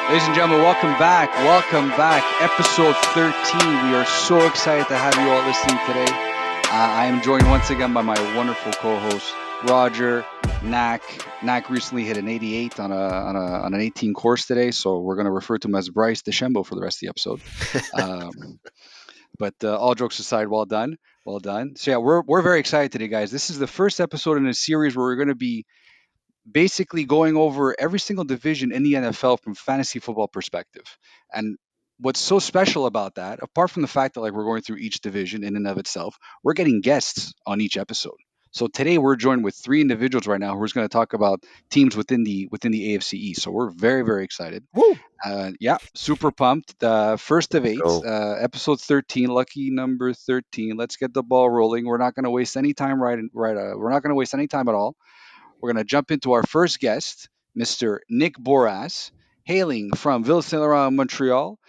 Ladies and gentlemen, welcome back. Welcome back. Episode 13. We are so excited to have you all listening today. I am joined once again by my wonderful co-host, Roger, Nacc. Nacc recently hit an 88 on an 18 course today, so we're going to refer to him as Bryce DeChambeau for the rest of the episode. But all jokes aside, well done. Well done. So yeah, we're very excited today, guys. This is the first episode in a series where we're going to be basically going over every single division in the NFL from fantasy football perspective. And what's so special about that, apart from the fact that like we're going through each division in and of itself, we're getting guests on each episode. So today we're joined with three individuals right now who's going to talk about teams within the AFC East. So we're very excited. Woo! Yeah, super pumped. The first of Let's eight, go. episode 13, lucky number 13. Let's get the ball rolling. We're not going to waste any time. We're not going to waste any time at all. We're going to jump into our first guest, Mr. Nick Boras, hailing from Ville Saint Laurent, Montreal,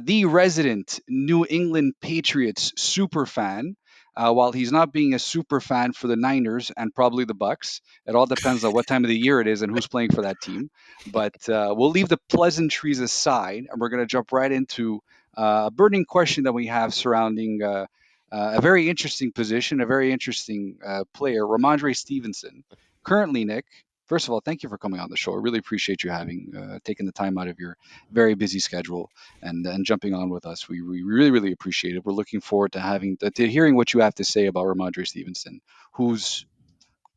the resident New England Patriots super fan. While he's not being a super fan for the Niners and probably the Bucks, it all depends on what time of the year it is and who's playing for that team. But we'll leave the pleasantries aside, and we're going to jump right into a burning question that we have surrounding a very interesting position, a very interesting player, Ramondre Stevenson. Currently, Nick, first of all, thank you for coming on the show. I really appreciate you having taken the time out of your very busy schedule and jumping on with us. We really appreciate it. We're looking forward to to hearing what you have to say about Ramondre Stevenson, whose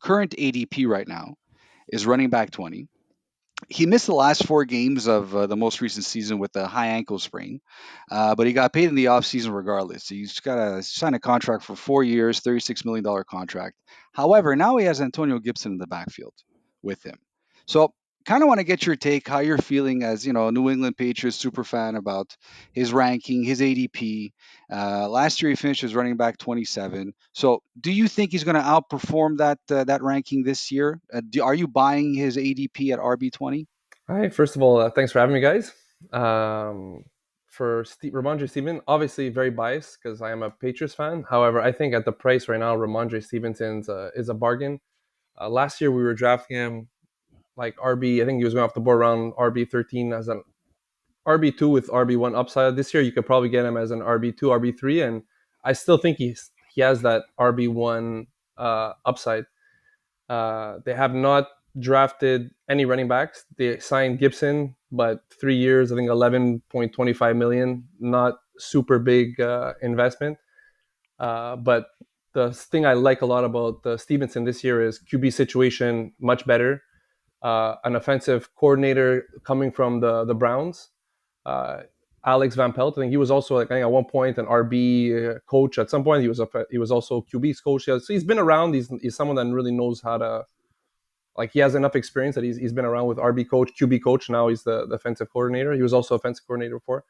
current ADP right now is running back 20. He missed the last four games of the most recent season with a high ankle sprain, but he got paid in the offseason regardless. He's got to sign a contract for 4 years, $36 million contract. However, now he has Antonio Gibson in the backfield with him. So, kind of want to get your take, how you're feeling as a New England Patriots super fan about his ranking, his ADP. Last year he finished as running back 27. So, do you think he's going to outperform that ranking this year? Are you buying his ADP at RB 20? Hi, first of all, thanks for having me, guys. For Ramondre Stevenson, obviously very biased because I am a Patriots fan. However, I think at the price right now, Ramondre Stevenson's is a bargain. Last year, we were drafting him like RB. I think he was going off the board around RB 13 as an RB2 with RB1 upside. This year, you could probably get him as an RB2, RB3, and I still think he has that RB1 upside. They have not drafted any running backs. They signed Gibson, but 3 years, I think 11.25 million, not super big investment. But the thing I like a lot about Stevenson this year is QB situation much better. An offensive coordinator coming from the Browns, uh, Alex Van Pelt. I think he was also like I think at one point an RB coach. At some point, he was also QB's coach. So he's been around. He's someone that really knows how to like he has enough experience that he's been around with RB coach, QB coach. Now he's the offensive coordinator. He was also offensive coordinator before.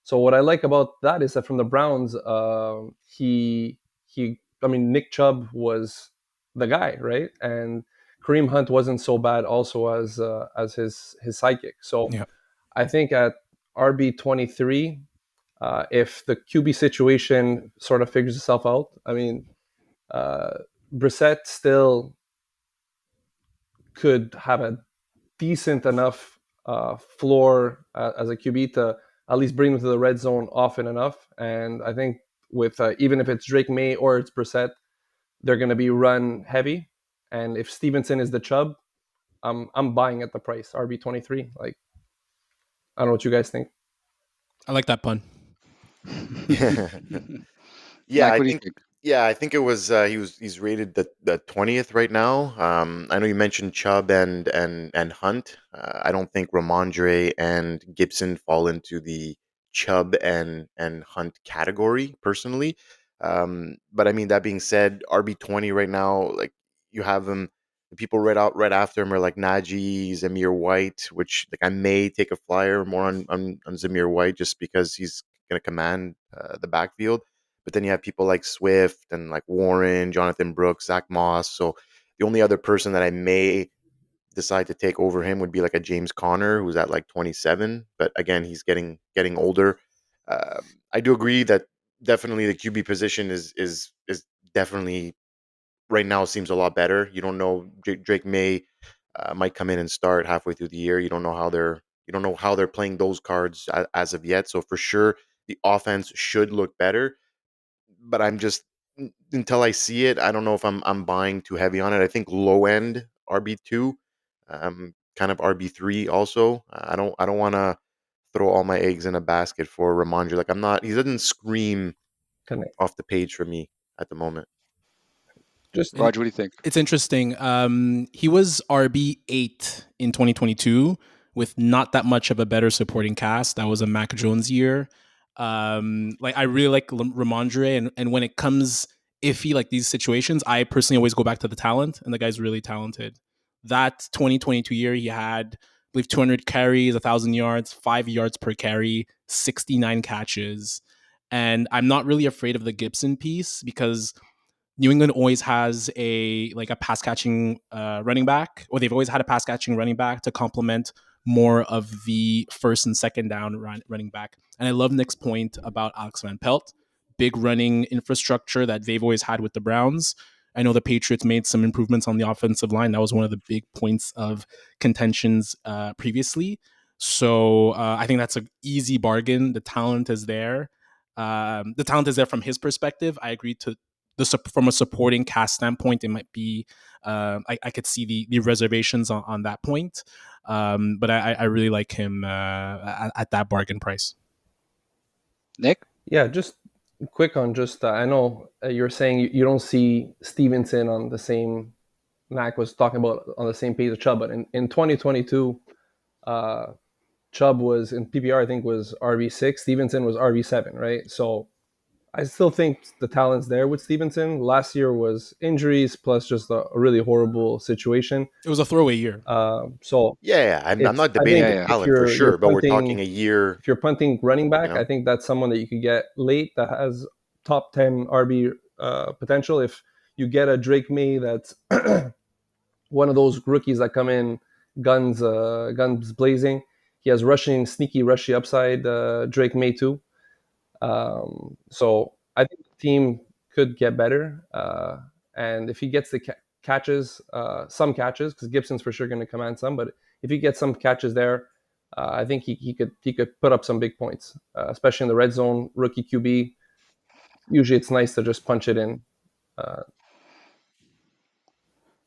So what I like about that is that from the Browns, I mean, Nick Chubb was the guy, right? And Kareem Hunt wasn't so bad also as his sidekick. So Yeah. I think at RB 23, if the QB situation sort of figures itself out, I mean, uh, Brissett still could have a decent enough floor as a QB to at least bring them to the red zone often enough. And I think with even if it's Drake May or it's Brissett, they're going to be run heavy. And if Stevenson is the Chubb, I'm buying at the price RB 23. Like I don't know what you guys think. I like that pun. Mac, Yeah, what do you think? I think it was he's rated the 20th right now. I know you mentioned Chubb and Hunt. I don't think Ramondre and Gibson fall into the Chubb and Hunt category personally. But I mean that being said, RB 20 right now, like you have him. The people right after him are like Najee, Zamir White, which like I may take a flyer more on Zamir White just because he's going to command the backfield. But then you have people like Swift and like Warren, Jonathan Brooks, Zach Moss. So the only other person that I may decide to take over him would be like a James Conner, who's at like 27. But again, he's getting older. I do agree that definitely the QB position is definitely right now seems a lot better. You don't know Drake May might come in and start halfway through the year. You don't know how You don't know how they're playing those cards as of yet. So for sure, the offense should look better. But I'm just until I see it, I don't know if I'm buying too heavy on it. I think low end RB2, kind of RB3 also. I don't want to throw all my eggs in a basket for Ramondre. Like I'm not. He doesn't scream Connect. off the page for me at the moment. Just And Roger, what do you think? it's interesting. He was RB8 in 2022 with not that much of a better supporting cast. That was a Mac Jones year. Like I really like Ramondre, and when it comes iffy like these situations, I personally always go back to the talent, and the guy's really talented. That 2022 year, he had, I believe, 200 carries, 1,000 yards, 5 yards per carry, 69 catches, and I'm not really afraid of the Gibson piece because New England always has a pass catching running back, or they've always had a pass catching running back to complement more of the first and second down running back. And I love Nick's point about Alex Van Pelt, big running infrastructure that they've always had with the Browns. I know the Patriots made some improvements on the offensive line. That was one of the big points of contentions previously. So I think that's an easy bargain. The talent is there. The talent is there from his perspective. I agree to from a supporting cast standpoint, it might be I could see the reservations on that point, but I really like him at that bargain price. Nick? yeah, just quick on just I know you're saying you don't see Stevenson on the same. Nacc was talking about on the same page as Chubb, but in 2022, uh, Chubb was in PPR. I think was RB6. Stevenson was RB7. Right, so I still think the talent's there with Stevenson. Last year was injuries plus just a really horrible situation. It was a throwaway year. So Yeah, I'm it's not I debating think Yeah, the yeah. if talent for you're sure, but we're talking punting a year. if you're punting running You back, I know, think that's someone that you could get late that has top 10 RB potential. If you get a Drake May that's one of those rookies that come in guns blazing, he has rushing sneaky rushy upside. Drake May too. So I think the team could get better, and if he gets the catches, some catches, because Gibson's for sure going to command some, but if he gets some catches there, I think he could put up some big points, especially in the red zone. Rookie QB. Usually, it's nice to just punch it in. Uh,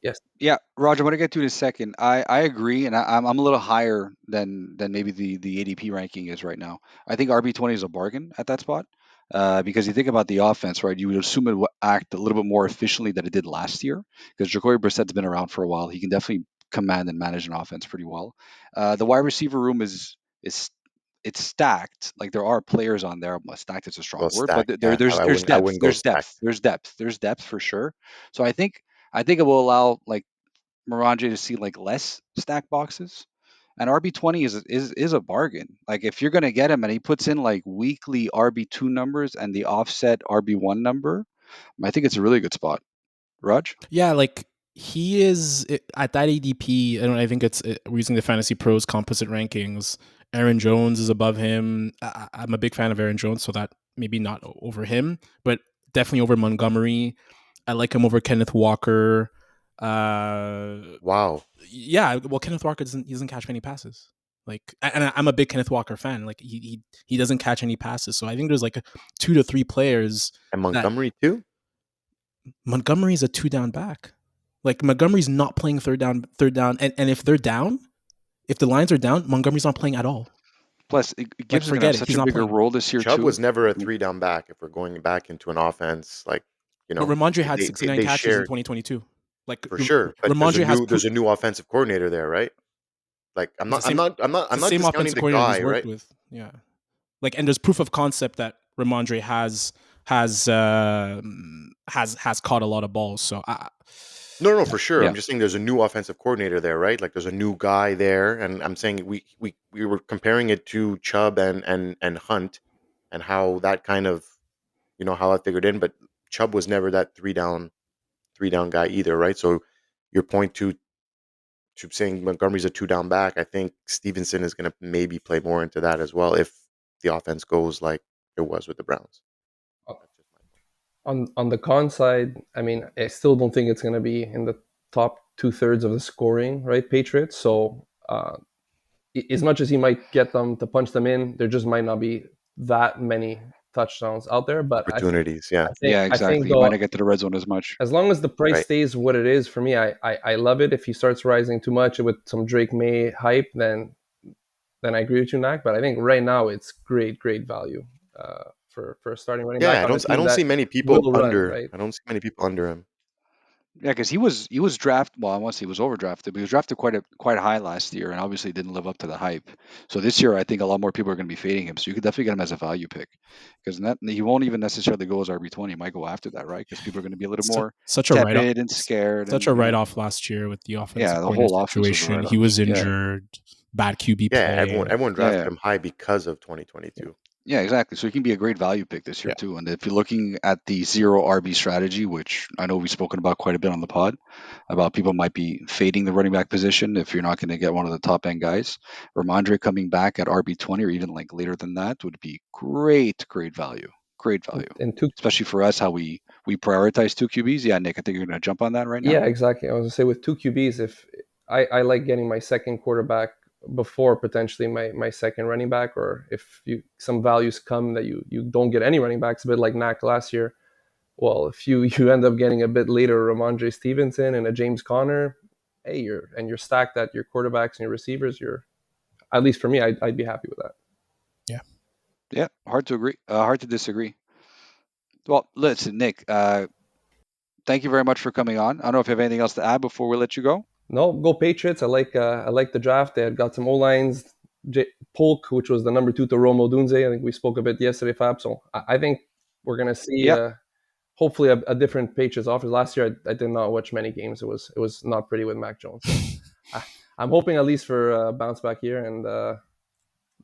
yes, Yeah, Roger, I'm gonna get to it in a second. I agree, and I'm a little higher than maybe the ADP ranking is right now. I think RB20 is a bargain at that spot, because you think about the offense, right? You would assume it would act a little bit more efficiently than it did last year, because Jacoby Brissett's been around for a while. He can definitely command and manage an offense pretty well. The wide receiver room is it's stacked. Like there are players on there. Stacked is a strong well, word, but stacked. Yeah, there's I depth. wouldn't go stacked. There's depth for sure. So I think it will allow like Mirage to see like less stack boxes. And RB20 is a bargain. Like if you're gonna get him and he puts in like weekly RB2 numbers and the offset RB1 number, I think it's a really good spot. Raj? Yeah, like he is at that ADP. I think it's we're using the Fantasy Pros composite rankings. Aaron Jones is above him. I'm a big fan of Aaron Jones, so that maybe not over him, but definitely over Montgomery. I like him over Kenneth Walker. Uh, Wow, yeah, well, Kenneth Walker doesn't catch many passes. Like, and I'm a big Kenneth Walker fan. Like, he doesn't catch any passes. So I think there's like 2 to 3 players and that Montgomery too. Montgomery's a 2 down back. Like Montgomery's not playing third down, and if they're down, if the lines are down, Montgomery's not playing at all. Plus, Like, Gibbs is gonna have forget it. such He's a not bigger playing. role this year Chubb too. was never a three down back. If we're going back into an offense, like But Ramondre had they 69 they catches in share 2022. Like for sure. But Ramondre has there's a new offensive coordinator there, right? Like it's the same. I'm It's the not same discounting offensive the coordinator he's guy, worked right? with. Yeah. Like, and there's proof of concept that Ramondre has caught a lot of balls. So No, for sure. Yeah. I'm just saying there's a new offensive coordinator there, right? Like there's a new guy there, and I'm saying we were comparing it to Chubb and Hunt, and how that kind of how that figured in. But Chubb was never that three down guy either, right? So your point to saying Montgomery's a two down back, I think Stevenson is going to maybe play more into that as well if the offense goes like it was with the Browns. That's just my point. on the con side, I mean, I still don't think it's going to be in the top 2/3 of the scoring, right? Patriots. So as much as he might get them to punch them in, there just might not be that many touchdowns out there. But Opportunities, yeah. Yeah, I think exactly. You might though, not get to the red zone as much. as long as the price Right. stays what it is, for me, I love it. If he starts rising too much with some Drake May hype, then I agree with you, Nacc. But I think right now it's great value for a starting running back Yeah, on a I team don't that see many people will run, under. right? I don't see many people under him. Yeah, because he was drafted. Well, I won't say he was overdrafted, but he was drafted quite high last year, and obviously didn't live up to the hype. So this year, I think a lot more people are going to be fading him. So you could definitely get him as a value pick, because he won't even necessarily go as RB20. He might go after that, right? Because people are going to be a little more Such a write off. tepid and scared, Such and a write off last year with the offensive yeah, the coordinator whole offense was a situation. write He off. was Yeah, injured, bad QB Yeah, play. everyone yeah, drafted yeah. him high because of 2022. Yeah, exactly. So he can be a great value pick this year Yeah. too. And if you're looking at the zero RB strategy, which I know we've spoken about quite a bit on the pod, about people might be fading the running back position if you're not going to get one of the top end guys. Ramondre coming back at RB20 or even like later than that would be great value. Great value. And two, Especially for us, how we prioritize two QBs. Yeah, Nick, I think you're going to jump on that right now. yeah, exactly. I was gonna say with two QBs, if I like getting my second quarterback before potentially my second running back, or if some values come that you don't get any running backs, a bit like Nacc last year. Well, if you end up getting a bit later Ramondre Stevenson and a James Conner, hey, you're stacked at your quarterbacks and your receivers. You're, at least for me, I'd be happy with that. Yeah. Yeah, hard to agree. Hard to disagree. Well, listen, Nick, thank you very much for coming on. I don't know if you have anything else to add before we let you go. No, go Patriots. I like the draft. They had got some O lines. Polk, which was the number 2 to Romo Dunze. I think we spoke a bit yesterday, Fab. So I think we're gonna see Yeah. hopefully a different Patriots offense. Last year I did not watch many games. It was not pretty with Mac Jones. So I'm hoping at least for a bounce back here and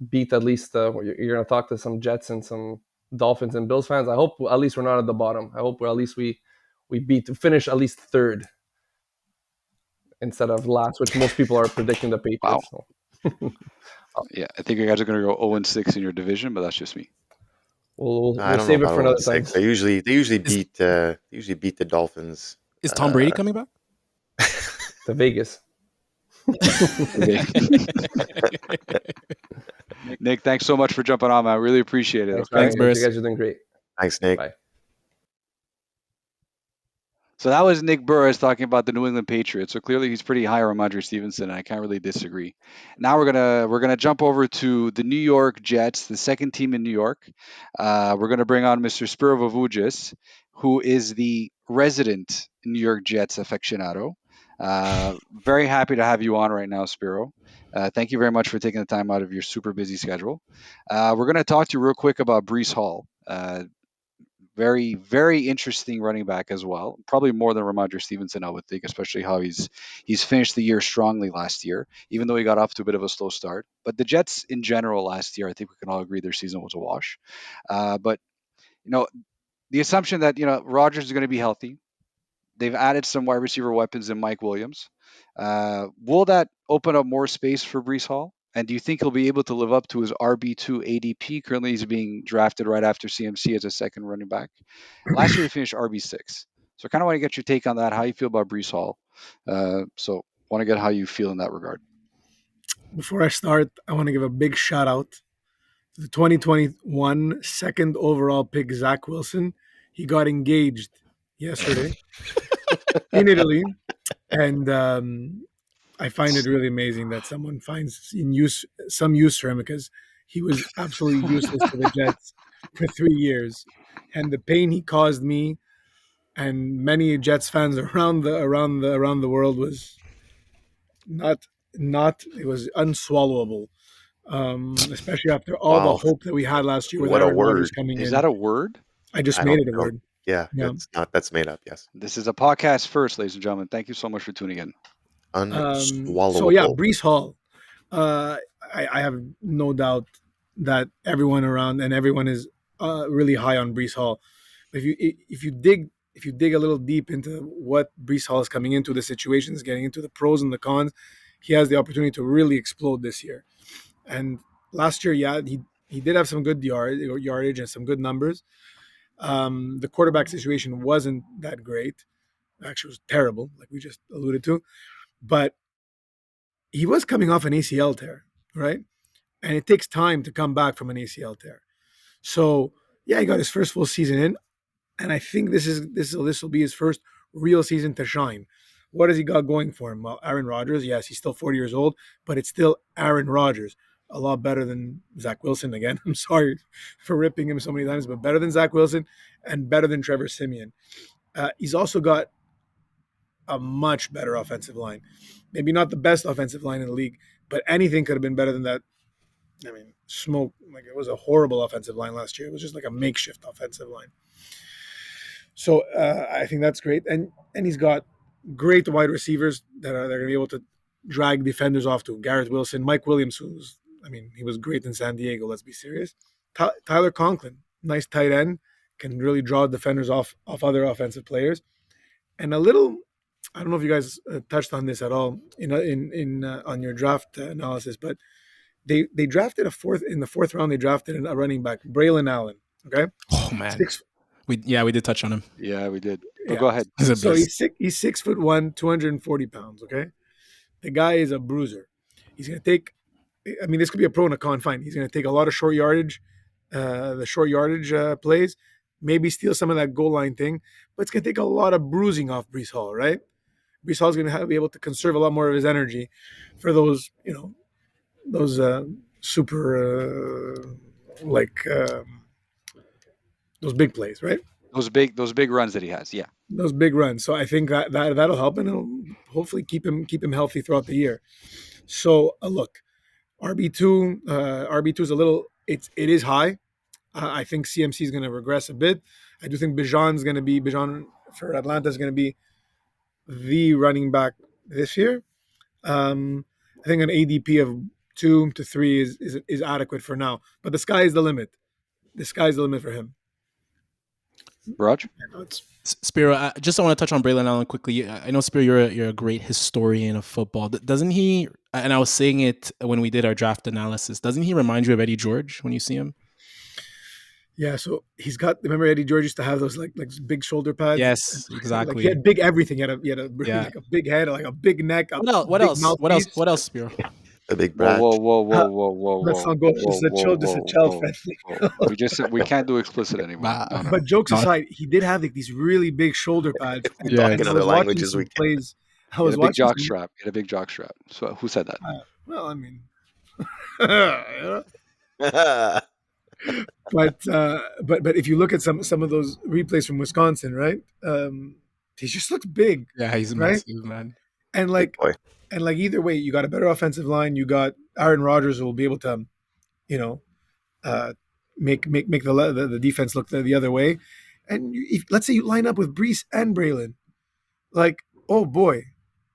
beat at least. You're gonna talk to some Jets and some Dolphins and Bills fans. I hope at least we're not at the bottom. I hope at least we finish at least third instead of last, which most people are predicting the Wow. Patriots. So. Yeah, I think you guys are going to go 0-6 in your division, but that's just me. I We'll don't know save it about for 0 another and time. 6. They usually Is, beat the Dolphins. is Tom Brady coming back? To Vegas. Nick, thanks so much for jumping on, man. I really appreciate it. Thanks, Okay. Thanks, man. You Burris. guys are doing great. Thanks, Nick. Bye. So that was Nick Burris talking about the New England Patriots. So clearly he's pretty high on Ramondre Stevenson, and I can't really disagree. Now we're gonna jump over to the New York Jets, the second team in New York. We're gonna bring on Mr. Spiro Vavudis, who is the resident New York Jets aficionado. Very happy to have you on right now, Spiro. Thank you very much for taking the time out of your super busy schedule. We're going to talk to you real quick about Brees Hall. Very interesting running back as well. Probably more than Ramondre Stevenson, I would think, especially how he's finished the year strongly last year, even though he got off to a bit of a slow start. But the Jets in general last year, I think we can all agree their season was a wash. But you know, the assumption that Rodgers is going to be healthy. They've added some wide receiver weapons in Mike Williams. Will that open up more space for Brees Hall? And do you think he'll be able to live up to his RB2 ADP? Currently, he's being drafted right after CMC as a second running back. Last year, he finished RB6. So I kind of want to get your take on that, how you feel about Brees Hall. So want to get how you feel in that regard. Before I start, I want to give a big shout out to the 2021 second overall pick, Zach Wilson. He got engaged yesterday in Italy, and I find it really amazing that someone finds some use for him, because he was absolutely useless to the Jets for 3 years, and the pain he caused me and many Jets fans around the world was not it was unswallowable. Especially after all the Wow, hope that we had last year with what a Aaron Rodgers word! coming Is in. that a word? I just I made don't it a know. word. Yeah, Yeah. that's made up. Yes, This is a podcast first, ladies and gentlemen. Thank you so much for tuning in. So yeah, unswallowable. Brees Hall. Uh, I have no doubt that everyone around and everyone is really high on Brees Hall. If you dig a little deep into what Brees Hall is coming into, the situations, getting into the pros and the cons, he has the opportunity to really explode this year. And last year, yeah, he did have some good yardage and some good numbers. The quarterback situation wasn't that great. Actually, it was terrible, like we just alluded to. But he was coming off an ACL tear. right? And it takes time to come back from an ACL tear. So yeah, he got his first full season in, and I think this will be his first real season to shine. What has he got going for him? Well, Aaron Rodgers, yes, he's still 40 years old, but it's still Aaron Rodgers. A lot better than Zach Wilson. Again, I'm sorry for ripping him so many times, but better than Zach Wilson and better than Trevor Simeon. He's also got a much better offensive line. Maybe not the best offensive line in the league, but anything could have been better than that. I mean, smoke, like it was a horrible offensive line last year. It was just like a makeshift offensive line. So I think that's great, and he's got great wide receivers they're going to be able to drag defenders off to. Garrett Wilson, Mike Williams, who's I mean he was great in San Diego. Let's be serious. Tyler Conklin, nice tight end, can really draw defenders off other offensive players. And a little, I don't know if you guys touched on this at all in on your draft analysis, but they drafted a fourth in the fourth round. They drafted a running back, Braylon Allen. Okay, Oh man, six. we did touch on him. Yeah, we did. But Yeah. go ahead. He's a So beast. he's 6'1", 240 pounds. Okay, the guy is a bruiser. He's gonna take. I mean, this could be a pro and a con. Fine. He's gonna take a lot of short yardage, the short yardage plays. Maybe steal some of that goal line thing, but it's gonna take a lot of bruising off Brees Hall, right? Brees Hall's gonna be able to conserve a lot more of his energy for those, those super like those big plays, right? Those big runs that he has. Yeah. Those big runs. So I think that'll help, and it'll hopefully keep him healthy throughout the year. So look, RB2 is a little. It is high. I think CMC is going to regress a bit. I do think Bijan for Atlanta is going to be the running back this year. I think an ADP of 2 to 3 is adequate for now, but the sky is the limit. The sky's the limit for him. Raj? Spiro, I want to touch on Braylon Allen quickly. I know, Spiro, you're a great historian of football. Doesn't he? And I was saying it when we did our draft analysis. Doesn't he remind you of Eddie George when you see him? Yeah, so he's got. Remember, Eddie George used to have those like big shoulder pads. Yes, Like exactly. he had big everything. He had a Yeah. like a big head, like a big neck. What big else? What else? mouthpiece. What else, Spiro? The big Whoa, brat. whoa, whoa, whoa, whoa, whoa, Let's whoa, not go. This is a child. This is a child friendly. We can't do explicit anymore. Nah. No, no. But jokes Not- aside, he did have like these really big shoulder pads. If we Yeah, talk it's- in I other was watching languages, some we can. plays. I He was had a big watching jock some, strap. He had a big jock strap. So who said that? well, I mean, but if you look at some of those replays from Wisconsin, right? He just looks big, Yeah, he's right? massive, man. And Big like boy. either way, you got a better offensive line. You got Aaron Rodgers who will be able to, you know, uh, make the defense look the other way. And let's say you line up with Brees and Braylon, like, oh boy,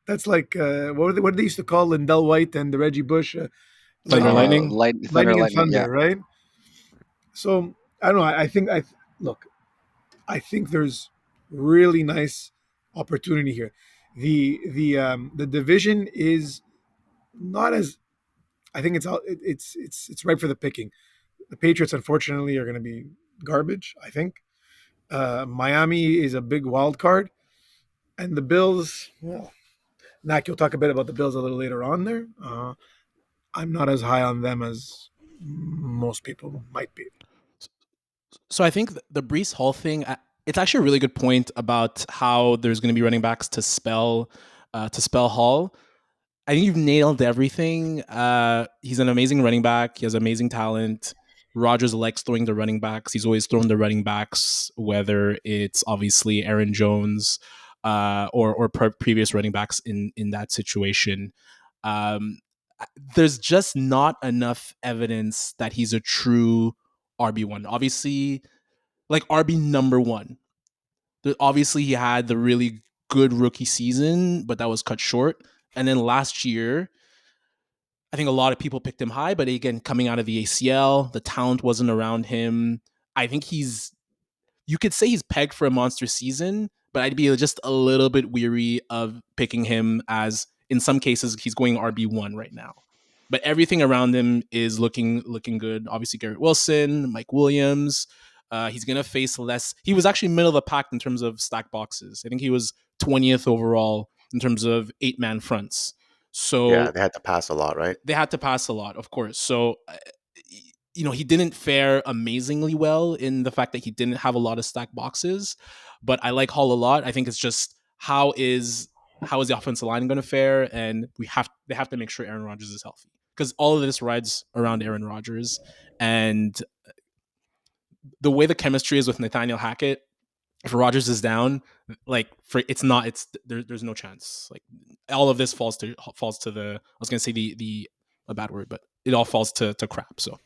that's like what did they used to call Lindell White and the Reggie Bush, Thunder Lightning? Thunder and lightning. Thunder, Yeah. right? So I don't know. I think I think there's really nice opportunity here. The division is not as I think it's ripe for the picking. The Patriots, unfortunately, are going to be garbage. I think Miami is a big wild card, and the Bills. Well, Nacc, you'll talk a bit about the Bills a little later on. There, I'm not as high on them as most people might be. So I think the Brees Hall thing, it's actually a really good point about how there's going to be running backs to spell Hall. I think you've nailed everything. He's an amazing running back. He has amazing talent. Rodgers likes throwing the running backs. He's always thrown the running backs, whether it's obviously Aaron Jones or previous running backs in that situation. Um, there's just not enough evidence that he's a true RB1. Obviously, like RB number one. Obviously, he had the really good rookie season, but that was cut short. And then last year, I think a lot of people picked him high, but again, coming out of the ACL, the talent wasn't around him. I think you could say he's pegged for a monster season, but I'd be just a little bit weary of picking him as, in some cases, he's going RB1 right now. But everything around him is looking good. Obviously, Garrett Wilson, Mike Williams. He's going to face less. He was actually middle of the pack in terms of stack boxes. I think he was 20th overall in terms of 8-man fronts. So Yeah, they had to pass a lot, right? they had to pass a lot, of course. So, he didn't fare amazingly well in the fact that he didn't have a lot of stack boxes. But I like Hall a lot. I think it's just how is the offensive line going to fare, and they have to make sure Aaron Rodgers is healthy because all of this rides around Aaron Rodgers, and the way the chemistry is with Nathaniel Hackett. If Rodgers is down, like there's no chance. Like all of this falls to the I was gonna say the a bad word, but it all falls to crap. So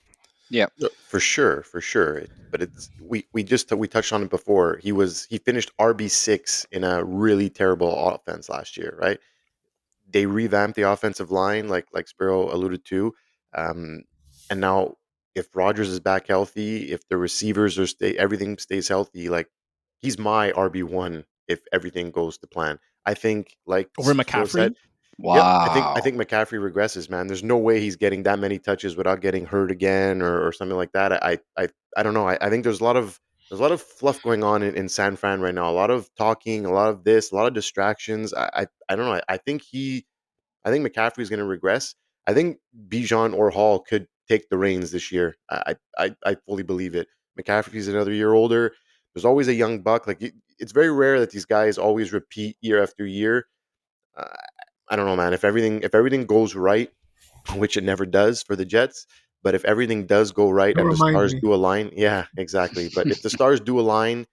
Yeah. For sure, for sure. But it's we touched on it before. He finished RB6 in a really terrible offense last year, right? They revamped the offensive line, like Spiro alluded to, um, and now if Rodgers is back healthy, if the receivers everything stays healthy, like he's my RB1 if everything goes to plan. I think, like over Spiro said, McCaffrey, yep, I think Wow. McCaffrey regresses, man. There's no way he's getting that many touches without getting hurt again or something like that. I don't know. I think there's a lot of fluff going on in San Fran right now. A lot of talking, a lot of this, a lot of distractions. I don't know. I think McCaffrey's going to regress. I think Bijan or Hall could take the reins this year. I fully believe it. McCaffrey's another year older. There's always a young buck. Like it's very rare that these guys always repeat year after year. Uh, I don't know, man. If everything goes right, which it never does for the Jets, but if everything does go right Don't and the remind stars me. do align, yeah, exactly. But if the stars do align,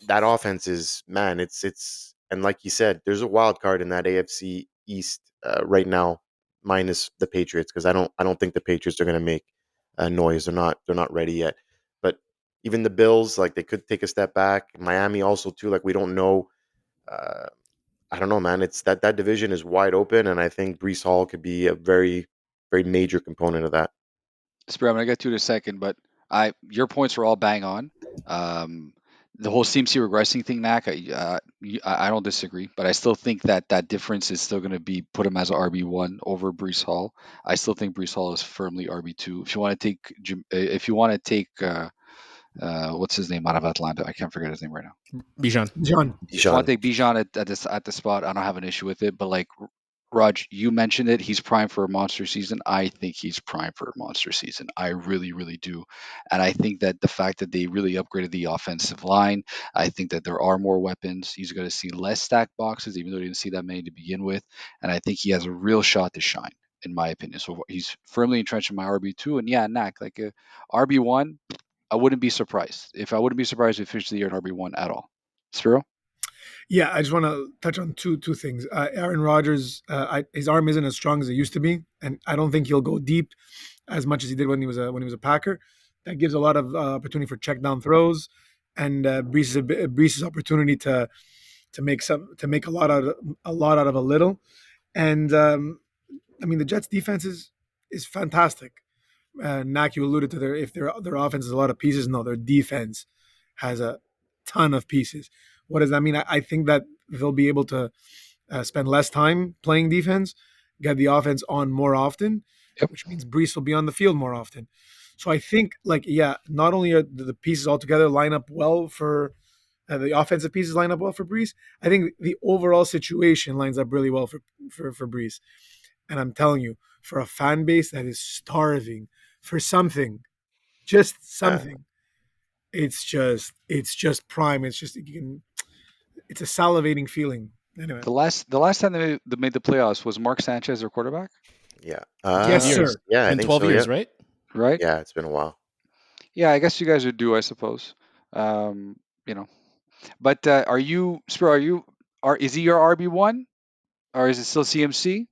that offense is, man. It's and like you said, there's a wild card in that AFC East right now, minus the Patriots, because I don't think the Patriots are going to make noise. They're not ready yet. But even the Bills, like they could take a step back. Miami also too. Like we don't know. Uh, I don't know, man. It's that division is wide open, and I think Brees Hall could be a very, very major component of that. Spiro, I'm gonna get to it in a second, but your points are all bang on. Um, the whole CMC regressing thing, Knack, I don't disagree, but I still think that that difference is still going to be put him as a RB1 over Brees Hall. I still think Brees Hall is firmly RB2. If you want to take, if you want to take, what's his name out of Atlanta? I can't forget his name right now. Bijan. John. If you want Dijon, to take Bijan at the spot, I don't have an issue with it. But like Raj, you mentioned it, he's primed for a monster season. I think he's primed for a monster season. I really, really do. And I think that the fact that they really upgraded the offensive line, I think that there are more weapons. He's going to see less stacked boxes, even though he didn't see that many to begin with. And I think he has a real shot to shine, in my opinion. So he's firmly entrenched in my RB2. And yeah, Knack, like a RB1, I wouldn't be surprised. I wouldn't be surprised if he finished the year in RB1 at all. Spiro? Yeah, I just want to touch on two things. Aaron Rodgers, his arm isn't as strong as it used to be, and I don't think he'll go deep as much as he did when he was a Packer. That gives a lot of opportunity for check down throws, and Brees's opportunity to make a lot out of a little. And I mean, the Jets' defense is fantastic. Nacc, you alluded to their offense has a lot of pieces. No, their defense has a ton of pieces. What does that mean? I think that they'll be able to spend less time playing defense, get the offense on more often, Yep. which means Brees will be on the field more often. So I think, like, yeah, not only are the pieces all together line up well for the offensive pieces line up well for Brees, I think the overall situation lines up really well for Brees. And I'm telling you, for a fan base that is starving for something, just uh, something, it's just prime. It's a salivating feeling. Anyway, The last time they made the playoffs was Mark Sanchez their quarterback, yeah, 12 yes, years. sir. It's yeah, I been think 12 so. Yeah, years, right? right? yeah, it's been a while. Yeah, I guess you guys are due, I suppose. Um, you know, but are you Spiro? Is he your RB1 or is it still CMC?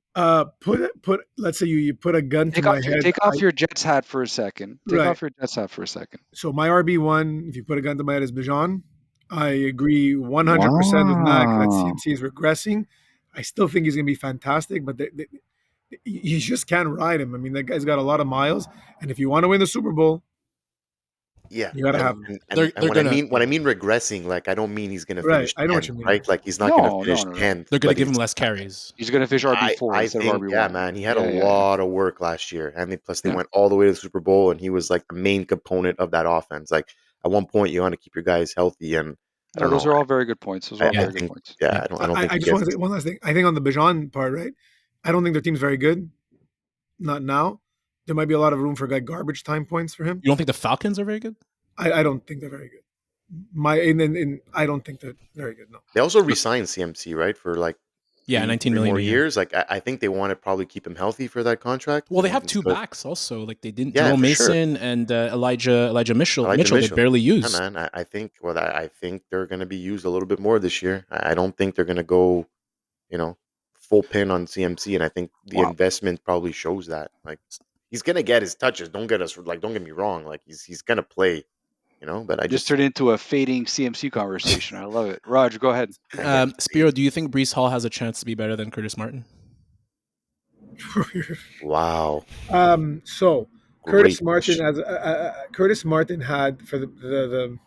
Put. Let's say you put a gun to Take my off your head. take off your Jets hat for a second. Take Right. off your Jets hat for a second. So my RB1, if you put a gun to my head, is Bijan. I agree 100% with Nacc that Wow. CMC is regressing. I still think he's going to be fantastic, but you just can't ride him. I mean, that guy's got a lot of miles, and if you want to win the Super Bowl, Yeah, you got to and have him. and and, They're and they're when I gonna mean when I mean regressing, like I don't mean he's gonna Right. finish I know what 10th, you mean. right? Like he's not gonna No, no, finish no, no. 10th, they're gonna but give he's him less carries. He's gonna finish RB4 I instead of think, yeah, RB1. man, he had a Yeah, yeah, yeah, lot of work last year, and plus they yeah. went all the way to the Super Bowl, and he was like the main component of that offense. Like at one point, you want to keep your guys healthy, and I No, don't those know. are all very good points. Those are all Yeah. I very good think, points. yeah, Yeah. I don't I think he just want gets. to say one last thing. I think on the Bijan part, right? I don't think their team's very good. Not now. There might be a lot of room for like garbage time points for him. You don't think the Falcons are very good? I don't think they're very good. I don't think they're very good. No. They also re-signed CMC, right, for like Yeah, 19 three million more a year. years. Like I think they want to probably keep him healthy for that contract. Well, they have And two so, backs also. Like they didn't yeah, Jerome for sure. Mason and Elijah Mitchell. Elijah Mitchell they Mitchell. barely Yeah, used. man. I think I think they're going to be used a little bit more this year. I don't think they're going to go, you know, full pin on CMC, and I think the Wow. investment probably shows that. Like he's going to get his touches. Don't get me wrong. Like he's going to play, but I Just just turned into a fading CMC conversation. I love it. Roger, go ahead. can't get Spiro, do you think Brees Hall has a chance to be better than Curtis Martin? wow. So Great Curtis question. Martin had for the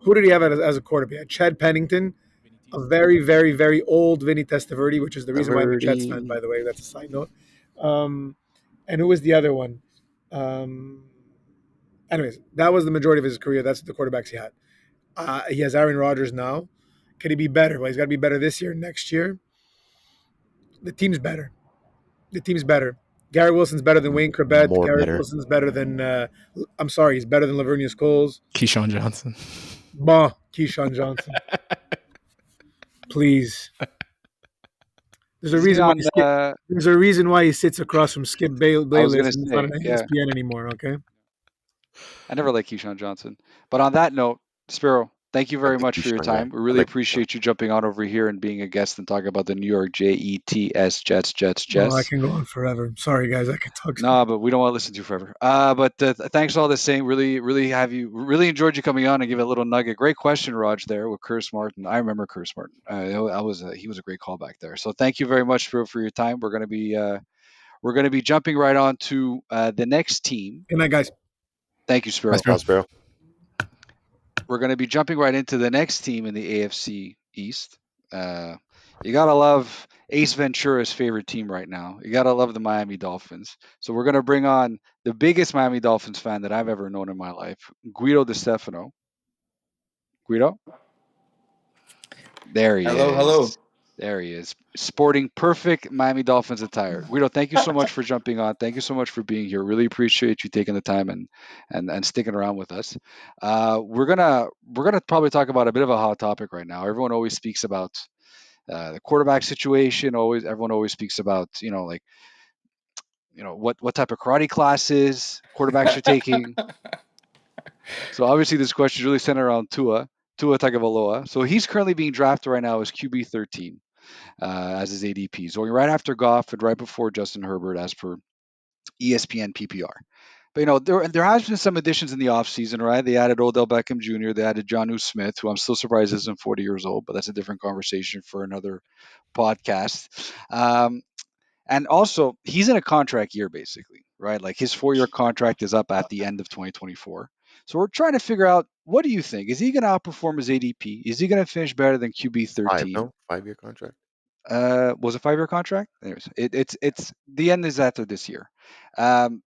who did he have as a quarterback? He had Chad Pennington, a very, very, very old Vinny Testaverde, which is the reason why I'm a Jets fan, by the way. That's a side note. Um, and who was the other one? Um, anyways, that was the majority of his career. That's the quarterbacks he had. He has Aaron Rodgers now. Could he be better? Well, he's got to be better this year, next year. The team's better. The team's better. Gary Wilson's better than Wayne Corbett. More Gary better. Wilson's better than, I'm sorry, he's better than Lavernius Coles. Keyshawn Johnson. Bah, Keyshawn Johnson. Please. There's a He's been reason why on. there's a reason why he sits across from Skip I was Bayless gonna and he's not say, on yeah, ESPN anymore. Okay. I never liked Keyshawn Johnson. But on that note, Spiro, thank you I very like much for your Keyshawn guy. time. We I really like Keyshawn. appreciate you jumping on over here and being a guest and talking about the New York Jets, Oh, I Jets. can go on forever. Sorry, guys. I could talk. No, but we don't want to listen to you forever. But thanks all the same. Really, really enjoyed you coming on and give a little nugget. Great question, Raj, there with Curse Martin. I remember Curse Martin. He was a great call back there. So thank you very much for your time. We're gonna be jumping right on to the next team. Good night, guys. Thank you, Bye, Spiro. Spiro. Sparrow. We're going to be jumping right into the next team in the AFC East. You got to love Ace Ventura's favorite team right now. You got to love the Miami Dolphins. So we're going to bring on the biggest Miami Dolphins fan that I've ever known in my life, Guido DeStefano. Guido? There he Hello, is. hello. There he is, sporting perfect Miami Dolphins attire. Guido, thank you so much for jumping on. Thank you so much for being here. Really appreciate you taking the time and sticking around with us. We're gonna probably talk about a bit of a hot topic right now. Everyone always speaks about the quarterback situation. Everyone always speaks about like what type of karate classes quarterbacks are taking. So obviously this question is really centered around Tua Tagovailoa. So he's currently being drafted right now as QB 13 as his ADP. So right after Goff and right before Justin Herbert, as per ESPN PPR. But there has been some additions in the offseason, right? They added Odell Beckham Jr., they added Jonnu Smith, who I'm still surprised isn't 40 years old, but that's a different conversation for another podcast. And also, he's in a contract year, basically, right? Like his 4-year contract is up at the end of 2024. So we're trying to figure out, what do you think? Is he going to outperform his ADP? Is he going to finish better than QB 13? 5 year contract. Was a 5-year contract. Anyways, it's the end is after this year. Um,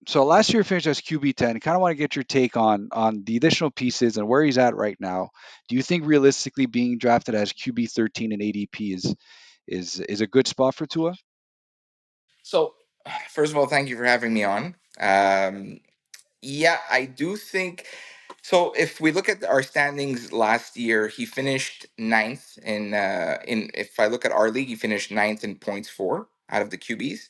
so last year finished as QB 10. Kind of want to get your take on the additional pieces and where he's at right now. Do you think realistically being drafted as QB 13 in ADP is a good spot for Tua? So, first of all, thank you for having me on. Yeah, I do think so. If we look at our standings last year, he finished ninth in. If I look at our league, he finished ninth in points for out of the QBs.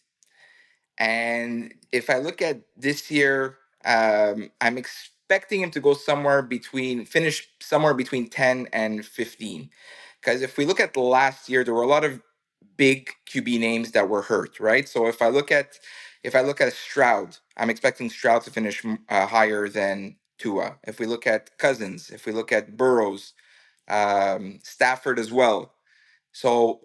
And if I look at this year, I'm expecting him to go finish somewhere between 10 and 15. Because if we look at the last year, there were a lot of big QB names that were hurt, right? So if I look at Stroud, I'm expecting Stroud to finish higher than Tua. If we look at Cousins, if we look at Burrows, Stafford as well. So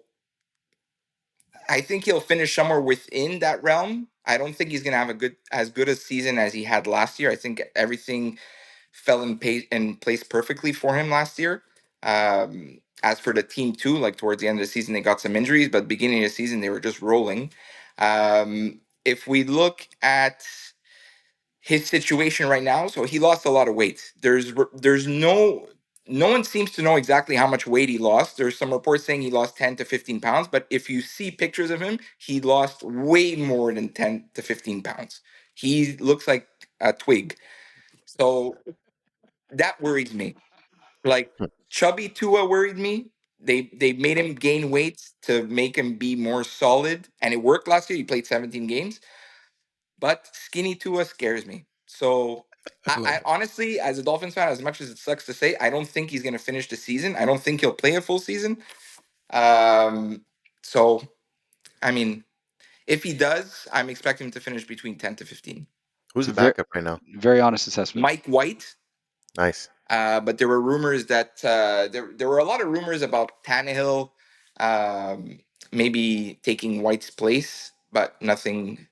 I think he'll finish somewhere within that realm. I don't think he's going to have as good a season as he had last year. I think everything fell in place perfectly for him last year. As for the team too, like towards the end of the season, they got some injuries, but beginning of the season, they were just rolling. If we look at his situation right now, so he lost a lot of weight. There's no No one seems to know exactly how much weight he lost. There's some reports saying he lost 10 to 15 pounds, but if you see pictures of him, he lost way more than 10 to 15 pounds. He looks like a twig. So that worries me. Like chubby Tua worried me. They made him gain weight to make him be more solid, and it worked last year. He played 17 games, but skinny Tua scares me. So I love I it. honestly, as a Dolphins fan, as much as it sucks to say, I don't think he's going to finish the season. I don't think he'll play a full season. Um, so I mean, if he does, I'm expecting him to finish between 10 to 15. Who's It's a the very backup right now? very honest assessment. Mike White. Nice. But there were rumors that there were a lot of rumors about Tannehill um, maybe taking White's place, but nothing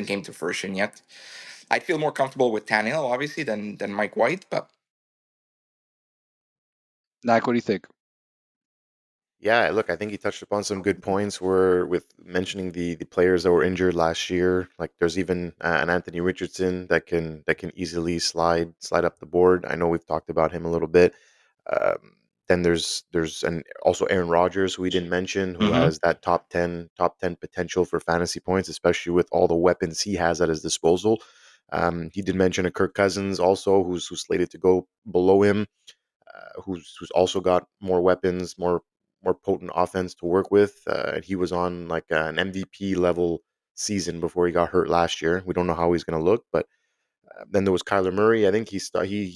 came to fruition yet. I'd feel more comfortable with Tannehill, obviously, than Mike White, but Nacc, what do you think? Yeah, look, I think he touched upon some good points where with mentioning the players that were injured last year. Like there's even an Anthony Richardson that can easily slide up the board. I know we've talked about him a little bit. Um, then there's and also Aaron Rodgers, who we didn't mention, who hmm has that top ten potential for fantasy points, especially with all the weapons he has at his disposal. He did mention a Kirk Cousins also, who's slated to go below him, who's also got more weapons, more potent offense to work with. And he was on like an MVP level season before he got hurt last year. We don't know how he's going to look, but then there was Kyler Murray. I think he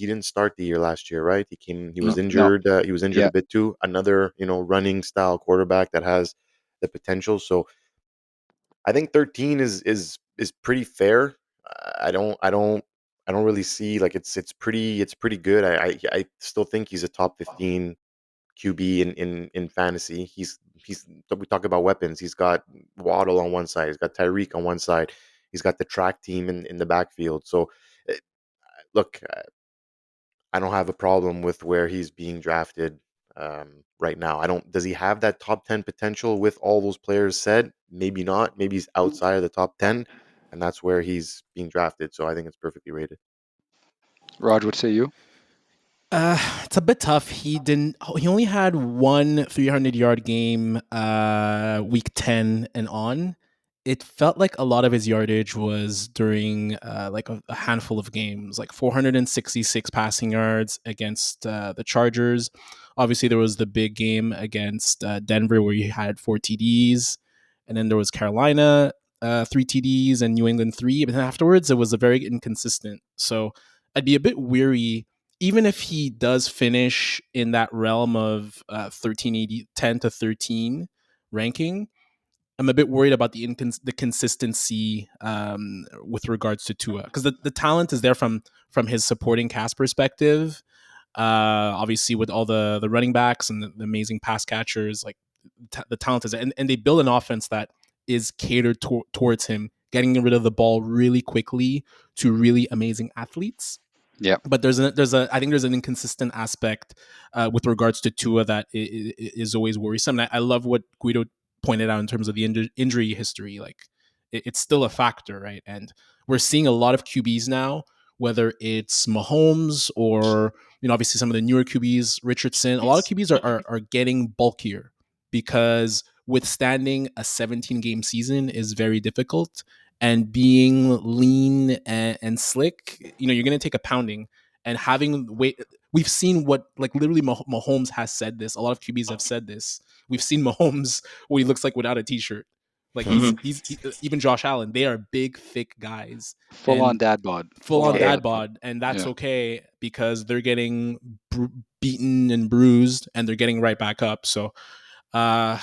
didn't start the year last year, right? He was No. injured. He was injured Yeah. a bit too. Another running style quarterback that has the potential. So I think 13 is pretty fair. I don't really see like it's pretty good. I still think he's a top 15 QB in fantasy. He's we talk about weapons. He's got Waddle on one side. He's got Tyreek on one side. He's got the track team in the backfield. So eh, look, I don't have a problem with where he's being drafted right now. I don't. Does he have that top 10 potential with all those players said? Maybe not. Maybe he's outside of the top 10, and that's where he's being drafted. So I think it's perfectly rated. Raj, what say you? It's a bit tough. He didn't. He only had one 300-yard game, week 10 and on. It felt like a lot of his yardage was during like a handful of games, like 466 passing yards against the Chargers. Obviously, there was the big game against Denver where he had 4 TDs, and then there was Carolina, 3 TDs, and New England three. But then afterwards, it was a very inconsistent. So I'd be a bit weary even if he does finish in that realm of 1380 10 to 13 ranking. I'm a bit worried about the consistency with regards to Tua because the talent is there from his supporting cast perspective. Obviously, with all the running backs and the amazing pass catchers, like the talent is there. And they build an offense that is catered towards him, getting rid of the ball really quickly to really amazing athletes. Yeah. But there's a I think there's an inconsistent aspect with regards to Tua that is always worrisome. And I love what Guido pointed out in terms of the injury history. Like it's still a factor, right? And we're seeing a lot of QBs now, whether it's Mahomes or obviously some of the newer QBs, Richardson. A lot of QBs are getting bulkier because withstanding a 17 game season is very difficult, and being lean and slick, you're going to take a pounding. And having weight, we've seen what, like, literally Mahomes has said this. A lot of QBs have said this. We've seen Mahomes what he looks like without a t-shirt. Like even Josh Allen. They are big, thick guys Full on and dad bod. full Full on on yeah. dad dad bod. bod, and that's Yeah. okay because they're getting beaten and bruised, and they're getting right back up. So I,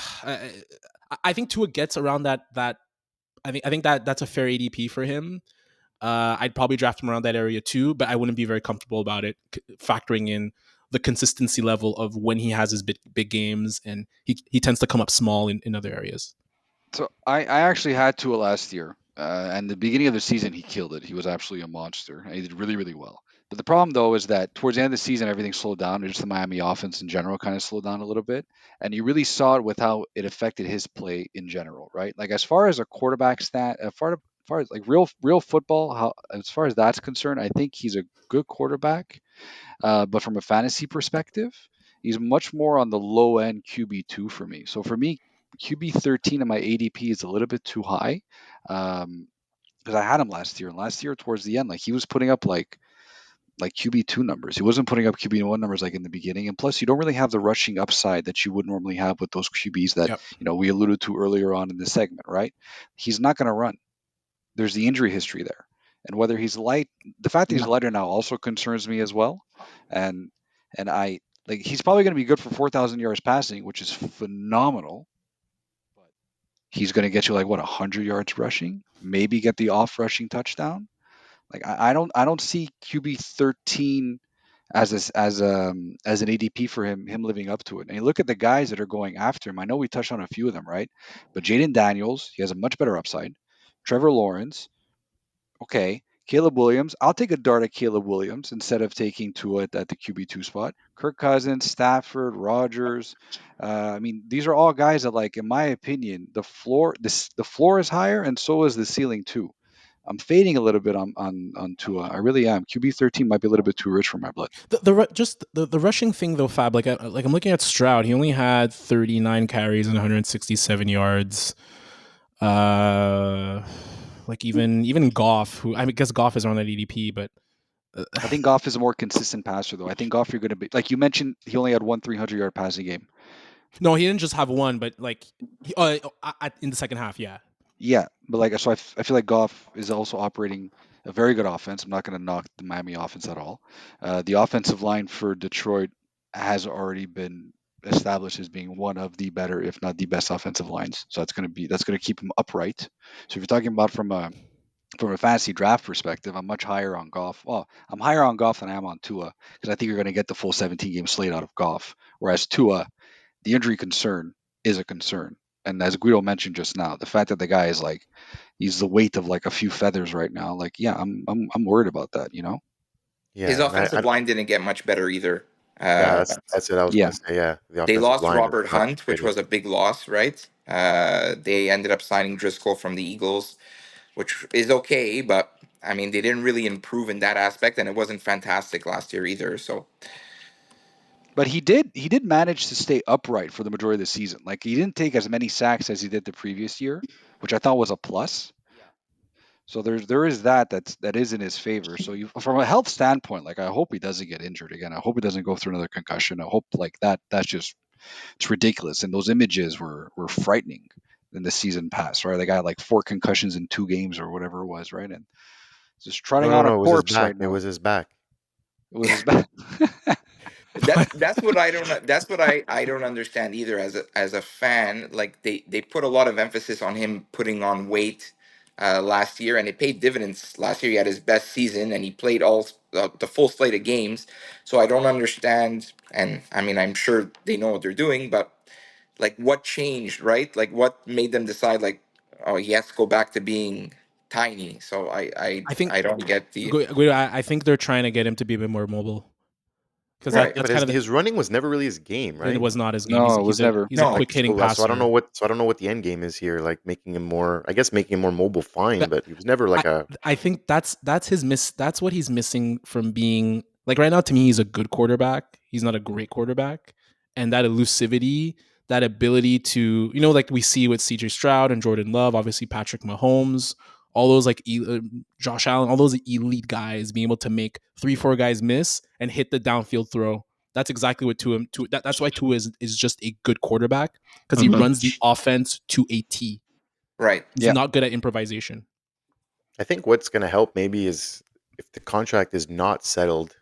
I think Tua gets around that. I think that that's a fair ADP for him. I'd probably draft him around that area too, but I wouldn't be very comfortable about it, factoring in the consistency level of when he has his big games, and he tends to come up small in other areas. So I actually had Tua last year, and the beginning of the season he killed it. He was absolutely a monster. And he did really really well. But the problem though is that towards the end of the season everything slowed down. Just the Miami offense in general kind of slowed down a little bit, and you really saw it with how it affected his play in general, right? Like as far as a quarterback far as like real football, how as far as that's concerned, I think he's a good quarterback. But from a fantasy perspective, he's much more on the low end QB2 for me. So for me, QB 13 in my ADP is a little bit too high. Because I had him last year, and last year towards the end, like he was putting up like QB2 numbers. He wasn't putting up QB1 numbers like in the beginning. And plus, you don't really have the rushing upside that you would normally have with those QBs that, Yep. we alluded to earlier on in the segment, right? He's not going to run. There's the injury history there. And whether he's light, the fact that he's lighter now also concerns me as well. And I like he's probably going to be good for 4,000 yards passing, which is phenomenal. But he's going to get you like what 100 yards rushing, maybe get the off rushing touchdown. Like I don't see QB 13 as an ADP for him living up to it. And you look at the guys that are going after him. I know we touched on a few of them, right? But Jaden Daniels, he has a much better upside. Trevor Lawrence, okay. Caleb Williams, I'll take a dart at Caleb Williams instead of taking Tua at the QB2 spot. Kirk Cousins, Stafford, Rogers. I mean, these are all guys that, like, in my opinion, the floor is higher, and so is the ceiling too. I'm fading a little bit on Tua. I really am. QB 13 might be a little bit too rich for my blood. Just the rushing thing though, Fab. Like I'm looking at Stroud. He only had 39 carries and 167 yards. Like even Goff, who I guess Goff is on that ADP, but I think Goff is a more consistent passer, though. I think Goff, you're going to be like you mentioned. He only had one 300-yard passing game. no, he didn't just have one, but like in the second half, yeah. Yeah, but like so, I feel like Goff is also operating a very good offense. I'm not going to knock the Miami offense at all. The offensive line for Detroit has already been established as being one of the better, if not the best, offensive lines. So that's going to keep him upright. So if you're talking about from a fantasy draft perspective, I'm much higher on Goff. Well, I'm higher on Goff than I am on Tua because I think you're going to get the full 17 game slate out of Goff. Whereas Tua, the injury concern is a concern. And as Guido mentioned just now, the fact that the guy is like he's the weight of like a few feathers right now, like yeah, I'm worried about that. His Yeah, and offensive line didn't get much better either. yeah, Uh, that's it. I was Yeah. gonna say. Yeah, the they offensive lost line is Robert not Hunt, which pretty. was a big loss, right? They ended up signing Driscoll from the Eagles, which is okay, but I mean, they didn't really improve in that aspect, and it wasn't fantastic last year either. So But he did manage to stay upright for the majority of the season. Like he didn't take as many sacks as he did the previous year, which I thought was a plus. So there is that is in his favor. So from a health standpoint, like I hope he doesn't get injured again. I hope he doesn't go through another concussion. I hope like that's just it's ridiculous. And those images were frightening in the season past, right? The guy had like 4 concussions in 2 games or whatever it was, right? And just No, trotting no, on a no. It was his corpse back. right It now. was his back. It was his bad. that's what I don't that's what I don't understand either as a fan. Like they put a lot of emphasis on him putting on weight last year, and it paid dividends last year. He had his best season, and he played all the full slate of games. So I don't understand, and I mean I'm sure they know what they're doing, but like what changed, right? Like what made them decide like, oh, he has to go back to being tiny. So I think I don't get the Guido, I think they're trying to get him to be a bit more mobile because right. Yeah, that's but kind of his running was never really his game, it right? was not his game. No, it was never. He's a No, quick hitting So I don't know passer. what the end game is here. Like making him more, I guess making him more mobile, fine. That, But he was never like I a. I think that's his miss. That's what he's missing from being like right now. To me, he's a good quarterback. He's not a great quarterback, and that elusivity, that ability to like we see with C.J. Stroud and Jordan Love, obviously Patrick Mahomes, all those like Josh Allen, all those elite guys being able to make 3-4 guys miss and hit the downfield throw. That's exactly what Tua. That's why Tua is just a good quarterback because he Mhm. runs the offense to a T. Right. He's Yeah. not good at improvisation. I think what's going to help maybe is if the contract is not settled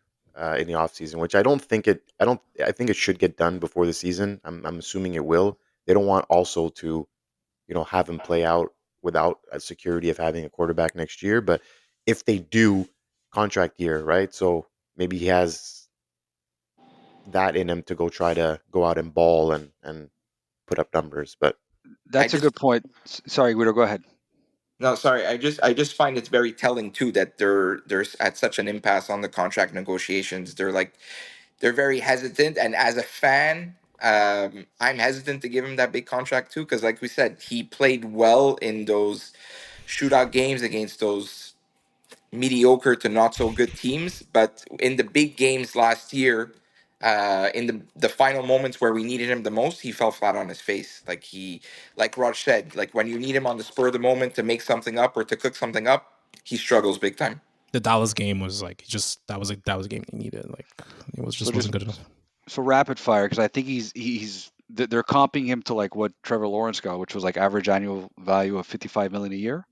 in the offseason, which I don't think it. I don't. I think it should get done before the season. I'm assuming it will. They don't want also to have him play out without a security of having a quarterback next year. But if they do contract year, right? So maybe he has that in him to go try to go out and ball and put up numbers. But I That's a just good point. Sorry, Guido, go ahead. No, sorry. I just find it's very telling too that there's at such an impasse on the contract negotiations. They're very hesitant, and as a fan, I'm hesitant to give him that big contract too because, like we said, he played well in those shootout games against those mediocre to not so good teams. But in the big games last year, in the final moments where we needed him the most, he fell flat on his face. Like Raj said, like when you need him on the spur of the moment to make something up or to cook something up, he struggles big time. The Dallas game was like just that was a game they needed. Like it was So just just wasn't good enough. so rapid fire because I think they're comping him to like what Trevor Lawrence got, which was like average annual value of 55 million a year.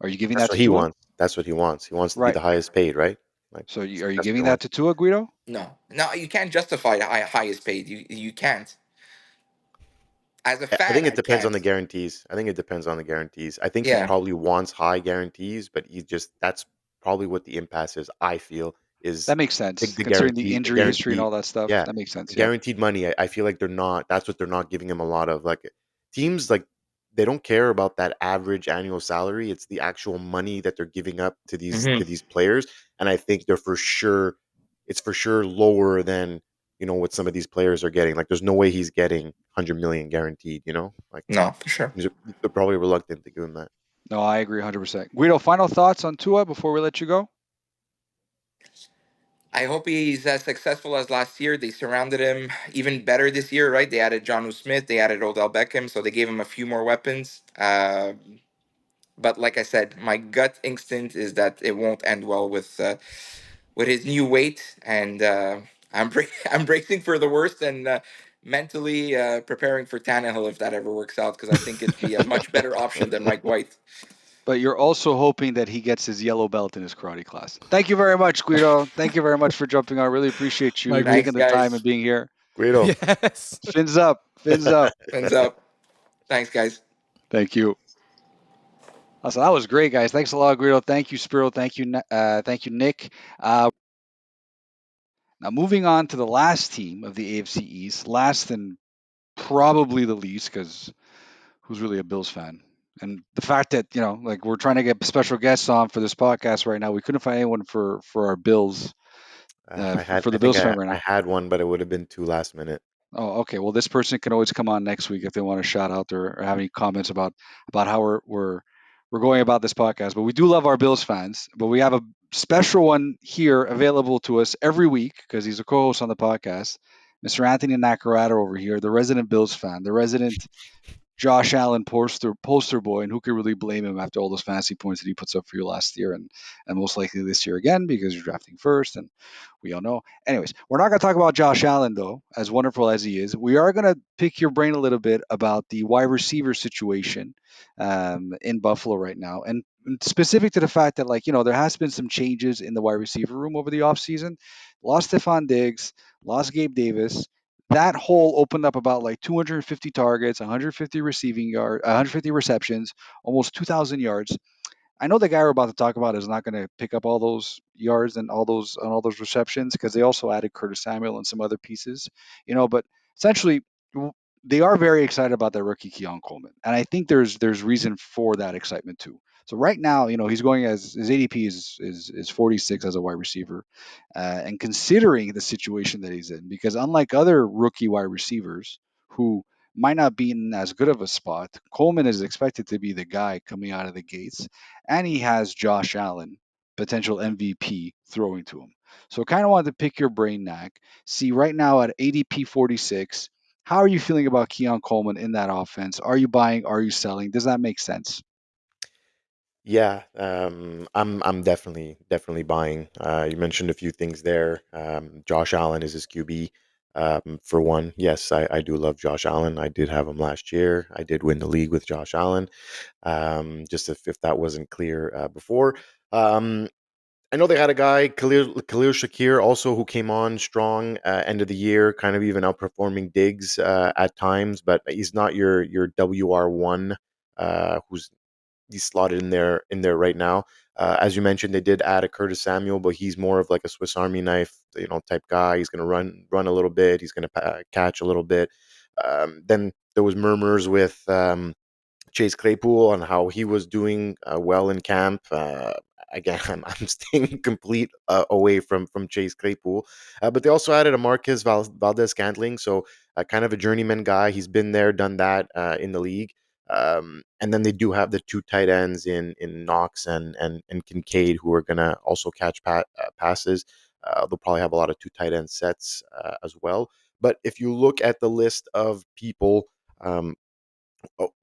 Are you giving That's that what to he Tua? wants. That's what he wants. He wants to be Right. the highest paid, right? Like So are you that's what giving he that wants. to Tua, Guido? No, you can't justify the highest paid. You can't. As a I fan, think it I depends on can't. the guarantees. I think it depends on the guarantees. I think he Yeah. probably wants high guarantees, but he just that's probably what the impasse is. I feel is That makes sense the considering the guarantee, the injury history and guarantee. all that stuff. Yeah, That makes sense. Yeah. guaranteed money. I feel like they're not. That's what they're not giving him a lot of. Like teams, like they don't care about that average annual salary. It's the actual money that they're giving up to Hmm. these players, and I think they're for sure. It's for sure lower than what some of these players are getting. Like, there's no way he's getting 100 million guaranteed. Like No, for sure. they're probably reluctant to give him that. No, I agree 100%. Guido, final thoughts on Tua before we let you go? I hope he's as successful as last year. They surrounded him even better this year, right? They added John Smith, they added Odell Beckham, so they gave him a few more weapons. But like I said, my gut instinct is that it won't end well with his new weight, and I'm bracing for the worst and mentally preparing for Tannehill if that ever works out, because I think it'd be a much better option than Mike White. But you're also hoping that he gets his yellow belt in his karate class. Thank you very much, Guido. Thank you very much for jumping on. Really appreciate My you agree. Thanks, taking the time and guys. being here. Guido. Yes. Fins up. Fins up. Thumbs up. Thanks, guys. Thank you. Awesome. That was great, guys. Thanks a lot, Guido. Thank you, Spiro. Thank you, Nick. Now, moving on to the last team of the AFC East, last and probably the least, because who's really a Bills fan? And the fact that like we're trying to get special guests on for this podcast right now, we couldn't find anyone for our Bills, for I the think Bills fan right I now. had one, but it would have been too last minute. Oh, okay. Well, this person can always come on next week if they want to shout out or have any comments about how we're going about this podcast. But we do love our Bills fans. But we have a special one here available to us every week because he's a co-host on the podcast, Mr. Anthony Nacarata over here, the resident Bills fan, the resident Josh Allen poster boy, and who could really blame him after all those fantasy points that he puts up for you last year and most likely this year again because you're drafting first and we all know. Anyways, we're not going to talk about Josh Allen though, as wonderful as he is. We are going to pick your brain a little bit about the wide receiver situation in Buffalo right now, and specific to the fact that there has been some changes in the wide receiver room over the offseason. Lost Stephon Diggs, lost Gabe Davis, that hole opened up about like 250 targets, 150 receiving yards, 150 receptions, almost 2,000 yards. I know the guy we're about to talk about is not going to pick up all those yards and all those receptions because they also added Curtis Samuel and some other pieces, But essentially, they are very excited about their rookie Keon Coleman, and I think there's reason for that excitement too. So right now, he's going as his ADP is 46 as a wide receiver, and considering the situation that he's in, because unlike other rookie wide receivers who might not be in as good of a spot, Coleman is expected to be the guy coming out of the gates, and he has Josh Allen, potential MVP, throwing to him. So I kind of wanted to pick your brain, Nacc. See, right now at ADP 46, how are you feeling about Keon Coleman in that offense? Are you buying? Are you selling? Does that make sense? Yeah, I'm definitely buying. You mentioned a few things there. Josh Allen is his QB. For one, yes, I do love Josh Allen. I did have him last year. I did win the league with Josh Allen. Just if that wasn't clear before. Um, I know they had a guy, Khalil Shakir, also who came on strong end of the year, kind of even outperforming Diggs at times, but he's not your WR1 who's he's slotted in there right now. As you mentioned, they did add a Curtis Samuel, but he's more of like a Swiss Army knife, type guy. He's going to run a little bit. He's going to catch a little bit. Then there was murmurs with Chase Claypool on how he was doing well in camp. Again, I'm staying complete away from Chase Claypool, but they also added a Marquez Valdez Scantling, so kind of a journeyman guy. He's been there, done that in the league. And then they do have the two tight ends in Knox and Kincaid, who are gonna also catch passes. They'll probably have a lot of two tight end sets as well. But if you look at the list of people, um,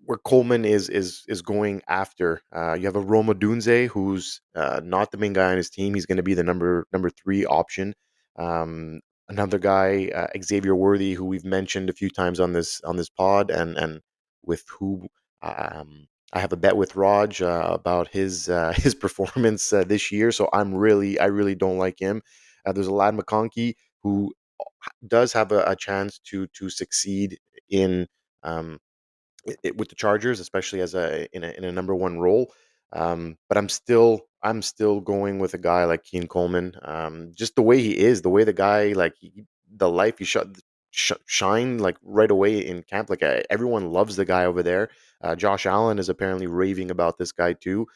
where Coleman is going after. You have a Roma Dunze, who's not the main guy on his team. He's going to be the number three option. Um, Another guy, Xavier Worthy, who we've mentioned a few times on this pod, and with who I have a bet with Raj about his his performance this year. So I really don't like him. There's a lad McConkey who does have a chance to succeed in. Um, with the Chargers, especially as in a number one role. But I'm still going with a guy like Keen Coleman. Just the way he is, the way the guy like the life he shine like right away in camp. Like everyone loves the guy over there. Josh Allen is apparently raving about this guy too.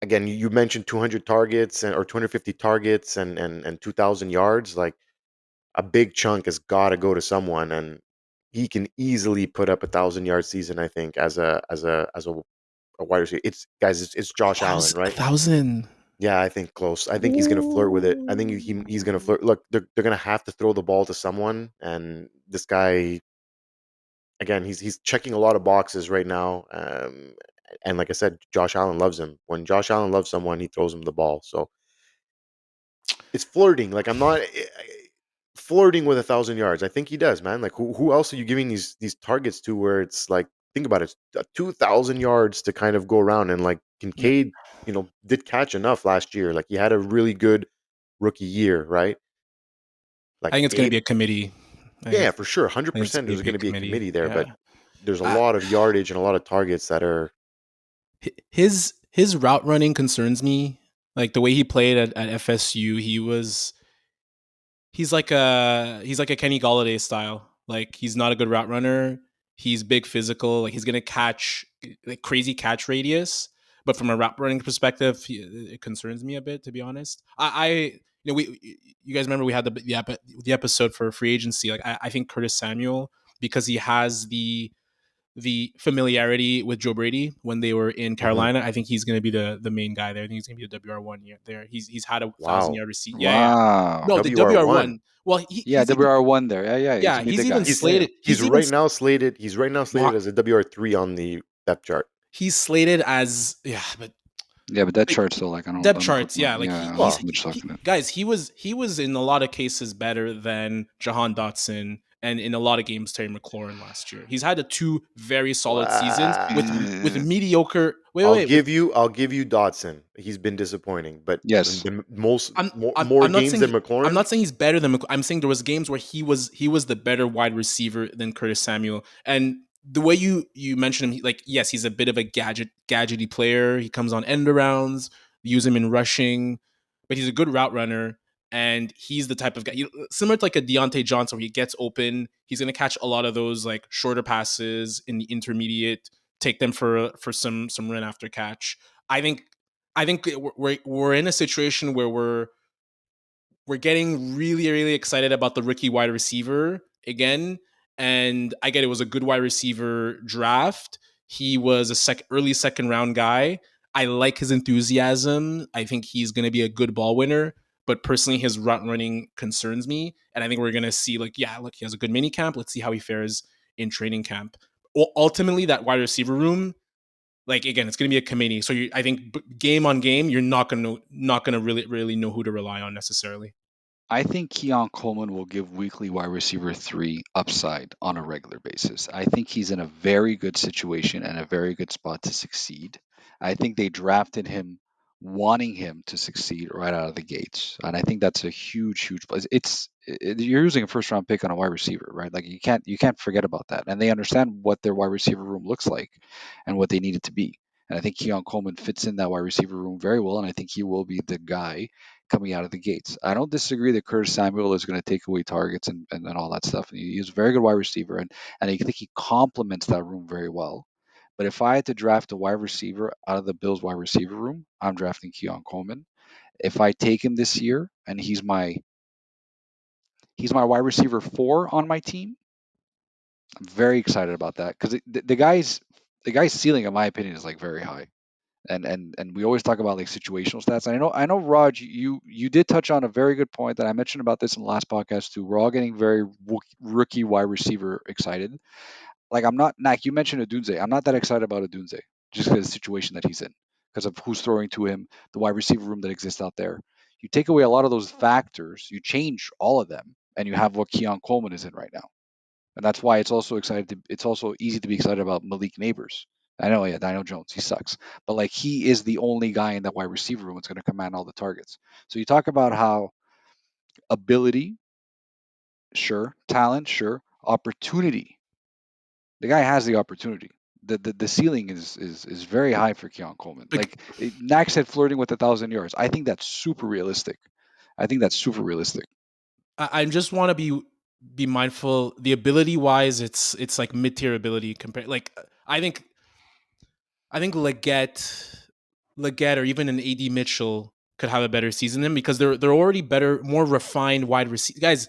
Again, you mentioned 200 targets or 250 targets and 2,000 yards. Like a big chunk has got to go to someone, and he can easily put up 1,000 yard season. I think as a wide receiver. It's guys, it's Josh Allen, A right? thousand. Yeah, I think close. I think he's gonna flirt with it. I think he's gonna Ooh. flirt. Look, they're gonna have to throw the ball to someone, and this guy again, he's checking a lot of boxes right now. And like I said, Josh Allen loves him. When Josh Allen loves someone, he throws him the ball. So it's flirting. Like I'm not flirting with 1,000 yards. I think he does, man. Like who else are you giving these targets to? Where it's like, think about it, 2,000 yards to kind of go around, and like Kincaid, did catch enough last year. Like he had a really good rookie year, right? I Like think it's going to eight, be a committee. I think yeah, it's, for sure, I think it's 100%. going There's to be going a to be a committee. committee there, Yeah. but there's a Uh, lot of yardage and a lot of targets that are his route running concerns me. Like the way he played at FSU, he's like a Kenny Galladay style. Like he's not a good route runner. He's big physical. Like he's gonna catch like crazy catch radius. But from a route running perspective, it concerns me a bit, to be honest. We you guys remember we had the episode for free agency. Like I think Curtis Samuel, because he has the familiarity with Joe Brady when they were in Mhm. Carolina. I think he's going to be the main guy there. I think he's going to be the WR1 there. He's had a 1,000 wow. yard receipt. Yeah, yeah. Wow. No, the WR1. WR1. Well, Yeah, he's even WR1 there. Yeah, yeah. He's yeah gonna be the he's even guy. He's Yeah, yeah. slated. he's right now slated Well, as a WR3 on the depth chart. he's slated as but Yeah, but that like chart's still like depth I don't put charts. much, Yeah, like yeah, I don't he's put much stock in it. guys. He was in a lot of cases better than Jahan Dotson. And in a lot of games, Terry McLaurin last year, he's had two very solid seasons with Eh, mediocre. Wait, with I'll give you Dotson. He's been disappointing, but yes. more I'm not games saying than I'm McLaurin. not saying he's better than I'm saying there was games where he was the better wide receiver than Curtis Samuel. And the way you mentioned him, like yes, he's a bit of a gadgety player. He comes on end arounds, use him in rushing, but he's a good route runner. And he's the type of guy similar to like a Deontay Johnson, where he gets open. He's going to catch a lot of those like shorter passes in the intermediate, take them for some run after catch. I think I think we're in a situation where we're getting really really excited about the rookie wide receiver again, and I get it was a good wide receiver draft. He was a early second round guy. I like his enthusiasm. I think he's going to be a good ball winner. But personally, his route running concerns me, and I think we're going to see like, yeah, look, he has a good mini camp. Let's see how he fares in training camp. Ultimately, that wide receiver room, like again, it's going to be a committee. So I think game on game, you're not going to really know who to rely on necessarily. I think Keon Coleman will give weekly wide receiver three upside on a regular basis. I think he's in a very good situation and a very good spot to succeed. I think they drafted him wanting him to succeed right out of the gates, and I think that's a huge plus. You're using a first round pick on a wide receiver, right? Like you can't forget about that, and they understand what their wide receiver room looks like and what they need it to be. And I think Keon Coleman fits in that wide receiver room very well, and I think he will be the guy coming out of the gates. I don't disagree that Curtis Samuel is going to take away targets and all that stuff. And he's a very good wide receiver, and I think he complements that room very well. But if I had to draft a wide receiver out of the Bills wide receiver room, I'm drafting Keon Coleman. If I take him this year and he's my wide receiver four on my team, I'm very excited about that because the guy's ceiling, in my opinion, is like very high. And we always talk about like situational stats. And I know Raj, you did touch on a very good point that I mentioned about this in the last podcast too. We're all getting very rookie wide receiver excited. Like I'm not Nacc, you mentioned Adunze. I'm not that excited about Adunze just because of the situation that he's in, because of who's throwing to him, the wide receiver room that exists out there. You take away a lot of those factors, you change all of them, and you have what Keon Coleman is in right now. And that's why it's also easy to be excited about Malik Neighbors. I know, yeah, Daniel Jones, he sucks. But like he is the only guy in that wide receiver room that's going to command all the targets. So you talk about how ability, sure, talent, sure, opportunity. The guy has the opportunity. The ceiling is very high for Keon Coleman. Like Like Nack said, flirting with 1,000 yards. I think that's super realistic. I think that's super realistic. I just want to be mindful. The ability wise, it's like mid tier ability compared. Like I think Leggett, or even an AD Mitchell could have a better season than him because they're already better, more refined wide receiver guys.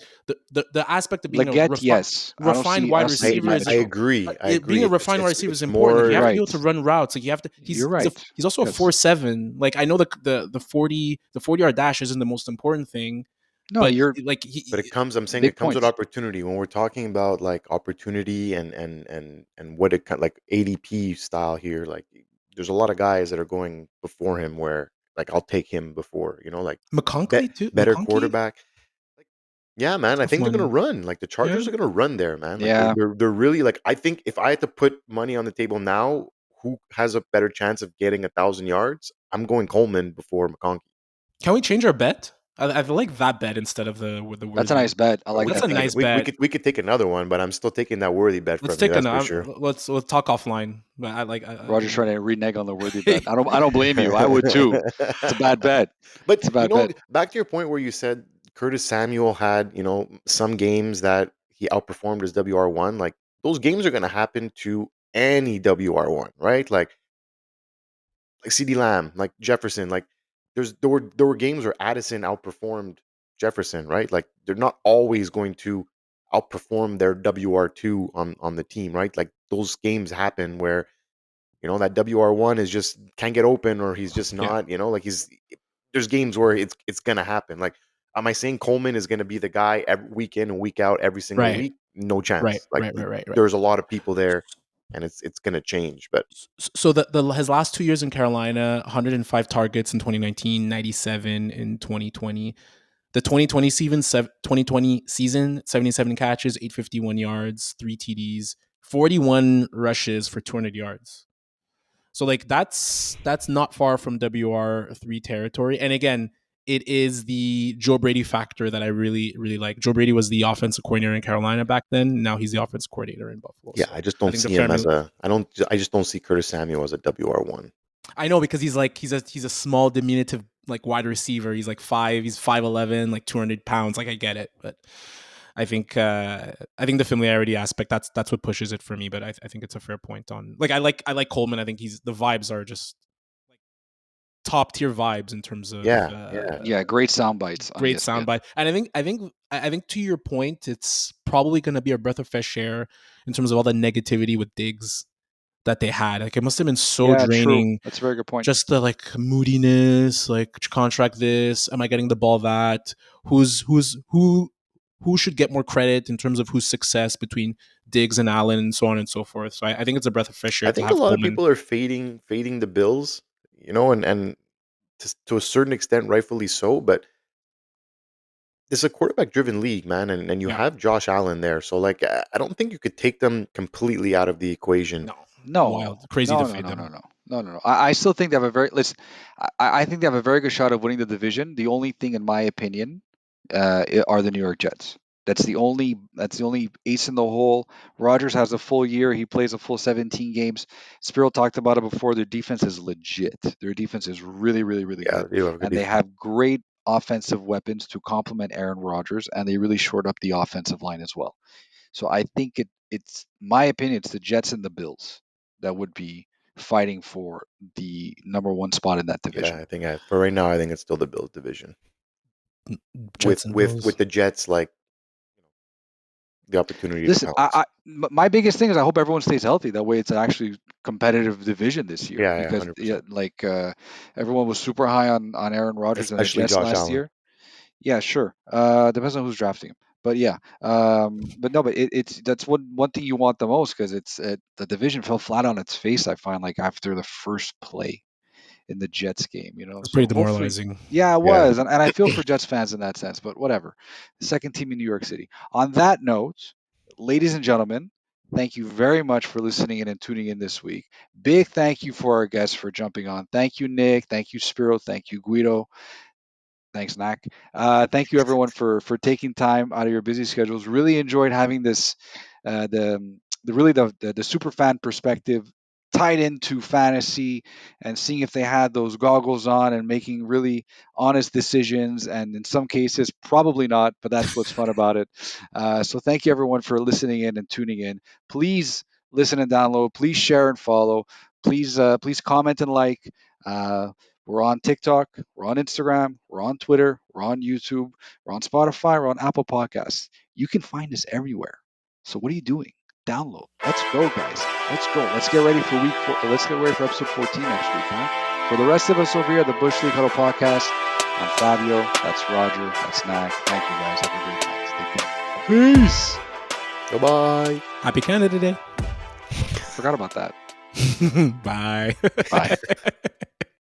The aspect of being a Leggett, yes. I don't refined see wide us I, AD receiver I is I like Mitchell. agree. I being agree. a It's refined wide it's receiver is it's important. Like more. you You're have to be able to right. run routes. Like you have to. You're right. He's also a Yes. 4.7. Like I know the 40 yard dash isn't the most important thing, No, but you're like But I'm saying big it comes with points. opportunity. When we're talking about like opportunity and what it like ADP style here, like there's a lot of guys that are going before him where like I'll take him before, like McConkey too. better McConkey, quarterback. Like, yeah, man, I tough think they're gonna one. run. Like the Yeah. Chargers are gonna run there, man. Like Yeah. they're really like I think if I had to put money on the table now, who has a better chance of getting 1,000 yards? I'm going Coleman before McConkey. Can we change our bet? I like that bet instead of the with the That's a worthy. nice bet. I Well, like we That's that a could take bet. it. nice We bet. could we could take another one, but I'm still taking that worthy bet Let's from you. take That's an. for sure. Let's talk offline. But I like. Roger's trying to renege on the worthy bet. I don't blame you. I would too. It's a bad bet. But It's a bad bet. back to your point where you said Curtis Samuel had some games that he outperformed his WR1. Like those games are going to happen to any WR1, right? Like CD Lamb, like Jefferson, like there were games where Addison outperformed Jefferson, right? Like they're not always going to outperform their WR2 on the team, right? Like those games happen where that WR1 is just can't get open or he's just Yeah. not, like there's games where it's gonna happen. Like, am I saying Coleman is gonna be the guy every week in and week out every single Right. week? No Right. chance. Like Right. Right. Right. Right. there's a lot of people there and it's gonna change. But So the his last 2 years in Carolina, 105 targets in 2019, 97 in 2020. The 2020 season, 77 catches, 851 yards, 3 TDs, 41 rushes for 200 yards. So like that's not far from WR3 territory. And again, it is the Joe Brady factor that I really really like. Joe Brady was the offensive coordinator in Carolina back then. Now he's the offensive coordinator in Buffalo. yeah, I So just I don't think the see him as family. a I just don't see Curtis Samuel as a WR1. I know because he's a small diminutive like wide receiver. He's like 5'11", like 200 pounds. Like I get it, but I think the familiarity aspect that's what pushes it for me. But I think it's a fair point on like I like Coleman. I think he's the vibes are just like top tier vibes in terms of Yeah, yeah, Yeah, great sound bites on great ESPN. soundbite. And I think to your point, it's probably going to be a breath of fresh air in terms of all the negativity with Diggs that they had. Like it must have been so Yeah, true. draining. That's a very good point. Just the like moodiness, like contract this. Am I getting the ball that? Who should get more credit in terms of whose success between Diggs and Allen and so on and so forth. So I think it's a breath of fresh air I to think a have lot of Coleman. people are fading the Bills, and to a certain extent, rightfully so. But it's a quarterback driven league, man, and you Yeah. have Josh Allen there. So like I don't think you could take them completely out of the equation. No. No, Wild. Crazy to no, no, fade no, no, them. no, no, no, no. I still think they have a very listen. I think they have a very good shot of winning the division. The only thing, in my opinion, are the New York Jets. That's the only ace in the hole. Rodgers has a full year. He plays a full 17 games. Spiro talked about it before. Their defense is legit. Their defense is really, really, really Yeah, good, they do have a good and they defense. have great offensive weapons to complement Aaron Rodgers, and they really shored up the offensive line as well. So I think it's my opinion, it's the Jets and the Bills that would be fighting for the number one spot in that Yeah, division. I think for right now, I think it's still the Bills division with Jets and with Bills. with the Jets like the opportunity to Listen, pounce. my biggest thing is I hope everyone stays healthy. That way, it's an actually competitive division this year Yeah, because 100%. everyone was super high on Aaron Rodgers and the Especially Jets Josh last Allen. year. Yeah, sure. Depends on who's drafting him. But yeah, but no, but it's that's one thing you want the most because the division fell flat on its face. I find like after the first play in the Jets game, Pretty So hopefully, demoralizing. yeah, it Yeah. was, and I feel for Jets fans in that sense. But whatever. The second team in New York City. On that note, ladies and gentlemen, thank you very much for listening in and tuning in this week. Big thank you for our guests for jumping on. Thank you, Nick. Thank you, Spiro. Thank you, Guido. Thanks, Nacc. Thank you, everyone, for taking time out of your busy schedules. Really enjoyed having this, the super fan perspective tied into fantasy and seeing if they had those goggles on and making really honest decisions. And in some cases, probably not, but that's what's fun about it. So thank you, everyone, for listening in and tuning in. Please listen and download. Please share and follow. Please comment and like. Uh, we're on TikTok, we're on Instagram, we're on Twitter, we're on YouTube, we're on Spotify, we're on Apple Podcasts. You can find us everywhere. So what are you doing? Download. Let's go, guys. Let's go. Let's get ready for week 4. Let's get ready for episode 14 next week, huh? For the rest of us over here at the Bush League Huddle podcast, I'm Fabio. That's Roger. That's Nacc. Thank you, guys. Have a great night. Take care. Peace. Goodbye. Happy Canada Day. Forgot about that. Bye. Bye.